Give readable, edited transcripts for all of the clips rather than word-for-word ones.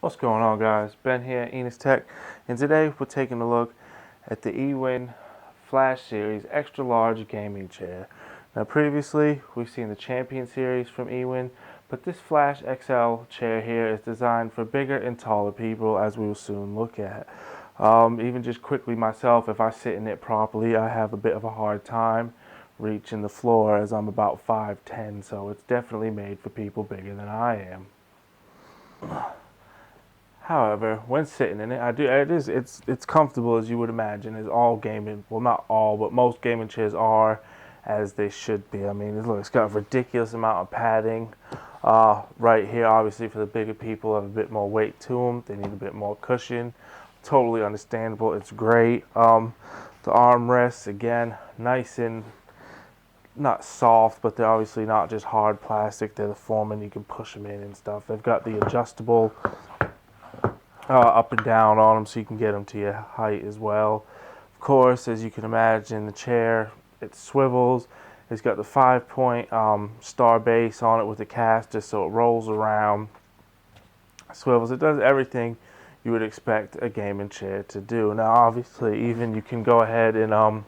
What's going on, guys? Ben here, Enos Tech, and today we're taking a look at the EWin Flash Series Extra Large Gaming Chair. Now previously we've seen the Champion Series from EWin, but this Flash XL chair here is designed for bigger and taller people, as we will soon look at. Even just quickly myself, if I sit in it properly, I have a bit of a hard time reaching the floor as I'm about 5'10", so it's definitely made for people bigger than I am. However, when sitting in it, it's comfortable as you would imagine, as all gaming, well not all, but most gaming chairs are, as they should be. I mean, look, it's got a ridiculous amount of padding right here. Obviously, for the bigger people, have a bit more weight to them. They need a bit more cushion. Totally understandable. It's great. The armrests, again, nice and not soft, but they're obviously not just hard plastic. They're the form, and you can push them in and stuff. They've got the adjustable up and down on them, so you can get them to your height as well. Of course, as you can imagine, the chair, it swivels. It's got the 5-point star base on it with the caster, so it rolls around, swivels. It does everything you would expect a gaming chair to do. Now obviously, even you can go ahead and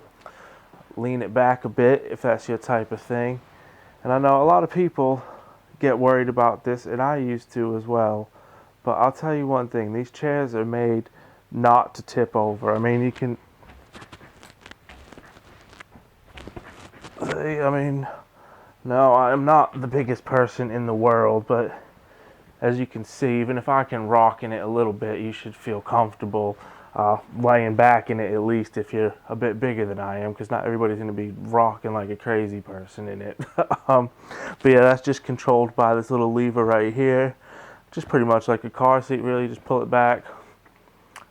lean it back a bit if that's your type of thing. And I know a lot of people get worried about this, and I used to as well. But I'll tell you one thing, these chairs are made not to tip over. I mean, you can, no, I'm not the biggest person in the world, but as you can see, even if I can rock in it a little bit, you should feel comfortable laying back in it, at least if you're a bit bigger than I am, because not everybody's going to be rocking like a crazy person in it. But yeah, that's just controlled by this little lever right here. Just pretty much like a car seat, really. Just pull it back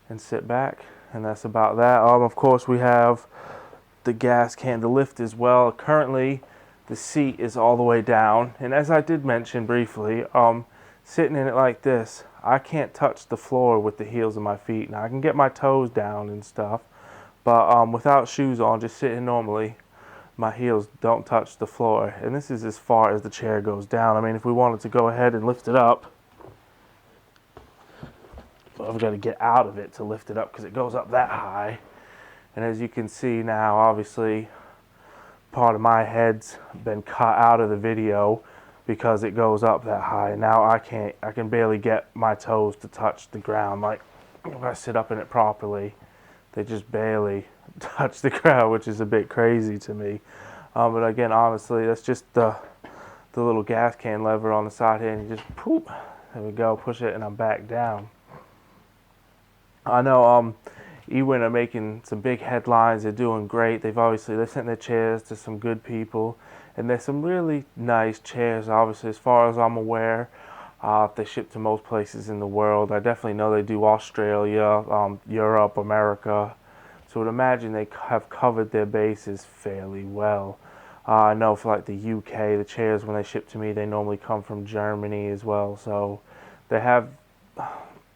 and sit back, and that's about that. Of course, we have the gas can to lift as well. Currently, the seat is all the way down, and as I did mention briefly, sitting in it like this, I can't touch the floor with the heels of my feet. Now, I can get my toes down and stuff, but without shoes on, just sitting normally, my heels don't touch the floor, and this is as far as the chair goes down. I mean, if we wanted to go ahead and lift it up, I've got to get out of it to lift it up because it goes up that high. And as you can see now, obviously, part of my head's been cut out of the video because it goes up that high. Now I can barely get my toes to touch the ground. Like, if I sit up in it properly, they just barely touch the ground, which is a bit crazy to me. But again, honestly, that's just the little gas can lever on the side here, and you just poop, there we go, push it, and I'm back down. I know EWin are making some big headlines. They're doing great. They've sent their chairs to some good people, and there's some really nice chairs. Obviously, as far as I'm aware, they ship to most places in the world. I definitely know they do Australia, Europe, America. So I would imagine they have covered their bases fairly well. I know for like the UK, the chairs when they ship to me, they normally come from Germany as well. So they have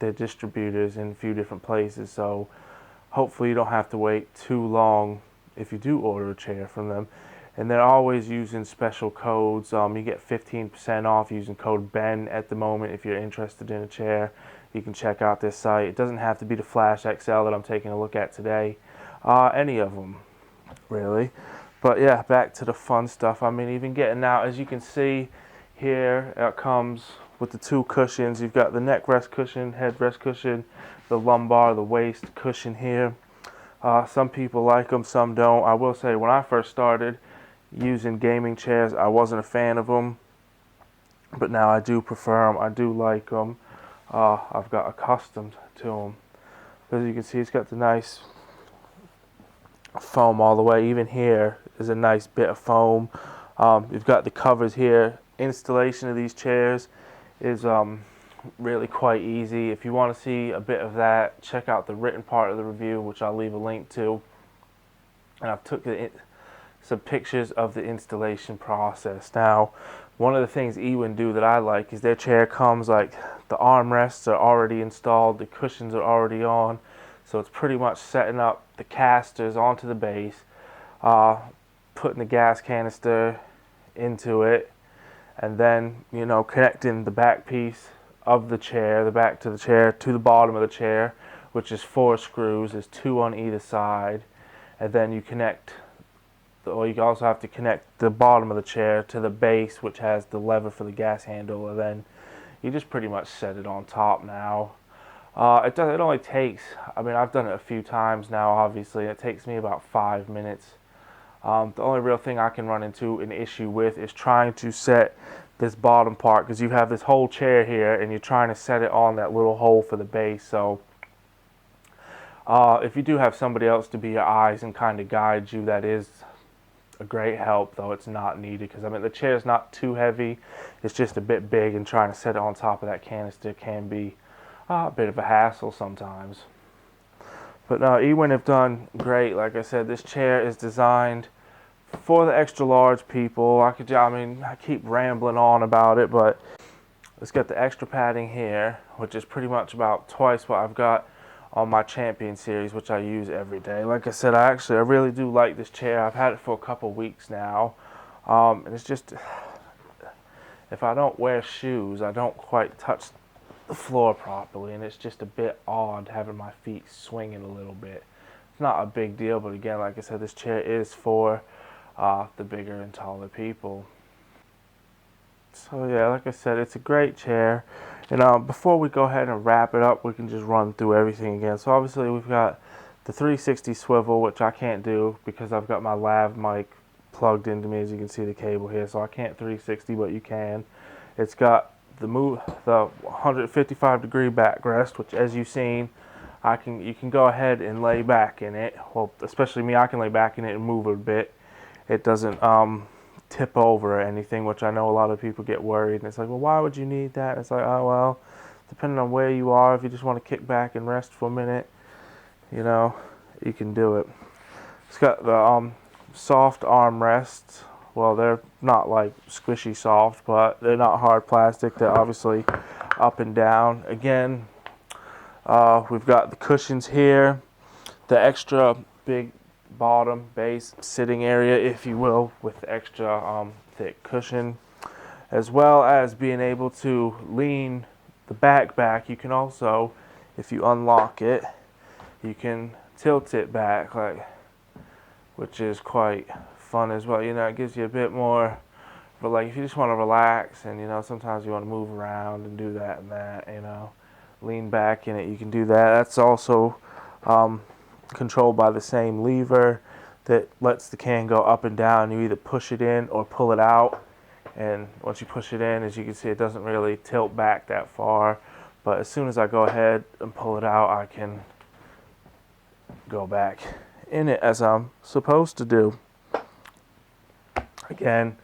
their distributors in a few different places, so hopefully you don't have to wait too long if you do order a chair from them. And they're always using special codes. You get 15% off using code BEN at the moment. If you're interested in a chair, you can check out their site. It doesn't have to be the Flash XL that I'm taking a look at today. Any of them, really. But yeah, back to the fun stuff. I mean, even getting out, as you can see here, it comes with the two cushions. You've got the neck rest cushion, head rest cushion, the lumbar, the waist cushion here. Some people like them, some don't. I will say, when I first started using gaming chairs, I wasn't a fan of them, but now I do prefer them. I do like them. I've got accustomed to them. As you can see, it's got the nice foam all the way. Even here is a nice bit of foam. You've got the covers here. Installation of these chairs is really quite easy. If you want to see a bit of that, check out the written part of the review, which I'll leave a link to. And I've took some pictures of the installation process. Now, one of the things EWin do that I like is their chair comes like the armrests are already installed, the cushions are already on, so it's pretty much setting up the casters onto the base, putting the gas canister into it, and then, you know, connecting the back piece of the chair, the back to the chair, to the bottom of the chair, which is 4 screws. There's 2 on either side, and then you connect, or you also have to connect the bottom of the chair to the base, which has the lever for the gas handle, and then you just pretty much set it on top now. It only takes, I mean, I've done it a few times now, obviously. It takes me about 5 minutes. The only real thing I can run into an issue with is trying to set this bottom part, because you have this whole chair here and you're trying to set it on that little hole for the base. So if you do have somebody else to be your eyes and kind of guide you, that is a great help, though it's not needed, because I mean the chair is not too heavy, it's just a bit big, and trying to set it on top of that canister can be a bit of a hassle sometimes. But no, EWin have done great. Like I said, this chair is designed for the extra large people. I keep rambling on about it, but it's got the extra padding here, which is pretty much about twice what I've got on my Champion series, which I use every day. Like I said, I really do like this chair. I've had it for a couple weeks now, and it's just, if I don't wear shoes, I don't quite touch the floor properly, and it's just a bit odd having my feet swinging a little bit. It's not a big deal, but again, like I said, this chair is for the bigger and taller people. So yeah, like I said, it's a great chair. And before we go ahead and wrap it up, we can just run through everything again. So obviously we've got the 360 swivel, which I can't do because I've got my lav mic plugged into me. As you can see the cable here, so I can't 360, but you can. It's got the 155 degree backrest, which, as you've seen, you can go ahead and lay back in it. Well, especially me, I can lay back in it and move it a bit. It doesn't tip over or anything, which I know a lot of people get worried. And it's like, well, why would you need that? And it's like, oh, well, depending on where you are, if you just want to kick back and rest for a minute, you know, you can do it. It's got the soft armrests. Well, they're not like squishy soft, but they're not hard plastic. They're obviously up and down. Again, we've got the cushions here, the extra big bottom base sitting area, if you will, with extra thick cushion, as well as being able to lean the back. You can also, if you unlock it, you can tilt it back, which is quite fun as well. You know, it gives you a bit more, but like if you just want to relax, and you know, sometimes you want to move around and do that and that, you know, lean back in it, you can do that. That's also controlled by the same lever that lets the can go up and down. You either push it in or pull it out, and once you push it in, as you can see, it doesn't really tilt back that far, but as soon as I go ahead and pull it out, I can go back in it as I'm supposed to do. Again,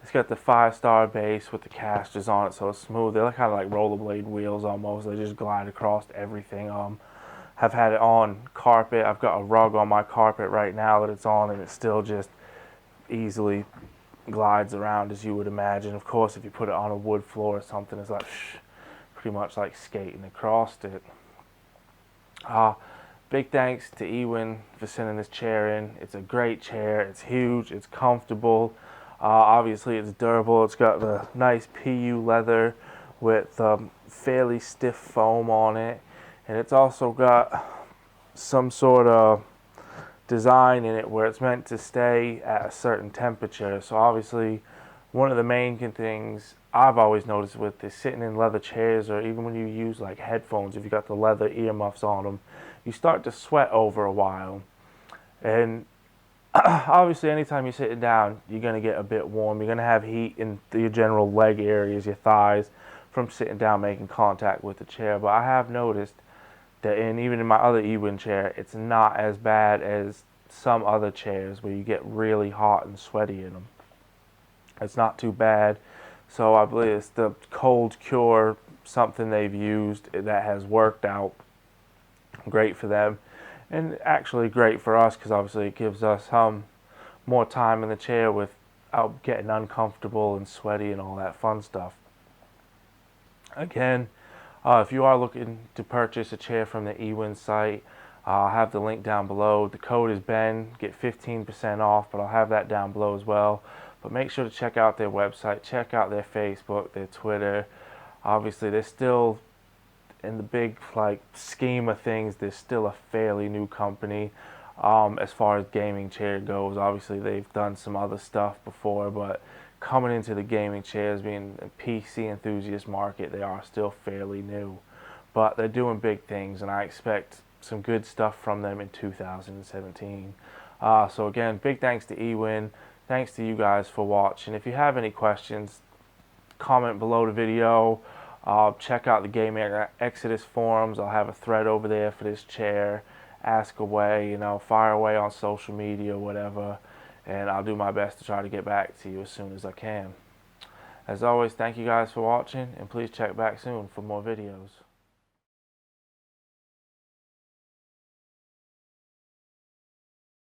it's got the 5-star base with the casters on it, so it's smooth. They're kind of like rollerblade wheels almost. They just glide across everything. Have had it on carpet. I've got a rug on my carpet right now that it's on, and it still just easily glides around, as you would imagine. Of course, if you put it on a wood floor or something, it's like pretty much like skating across it. Big thanks to EWin for sending this chair in. It's a great chair. It's huge. It's comfortable. Obviously, it's durable. It's got the nice PU leather with fairly stiff foam on it. And it's also got some sort of design in it where it's meant to stay at a certain temperature. So obviously, one of the main things I've always noticed with this sitting in leather chairs, or even when you use like headphones, if you got the leather earmuffs on them, you start to sweat over a while. And obviously, anytime you're sitting down, you're going to get a bit warm. You're going to have heat in your general leg areas, your thighs, from sitting down making contact with the chair. But I have noticed that even in my other EWin chair, it's not as bad as some other chairs where you get really hot and sweaty in them. It's not too bad. So I believe it's the cold cure, something they've used that has worked out great for them, and actually great for us, because obviously it gives us more time in the chair without getting uncomfortable and sweaty and all that fun stuff. Again, if you are looking to purchase a chair from the EWin site, I'll have the link down below. The code is BEN, get 15% off, but I'll have that down below as well. But make sure to check out their website, check out their Facebook, their Twitter. Obviously, they're still, in the big scheme of things, they're still a fairly new company. As far as gaming chair goes, obviously they've done some other stuff before, but coming into the gaming chairs, being a PC enthusiast market, they are still fairly new. But they're doing big things, and I expect some good stuff from them in 2017. So again, big thanks to EWin. Thanks to you guys for watching. If you have any questions, comment below the video. Check out the Game Exodus forums. I'll have a thread over there for this chair. Ask away, fire away on social media, whatever, and I'll do my best to try to get back to you as soon as I can. As always, thank you guys for watching, and please check back soon for more videos.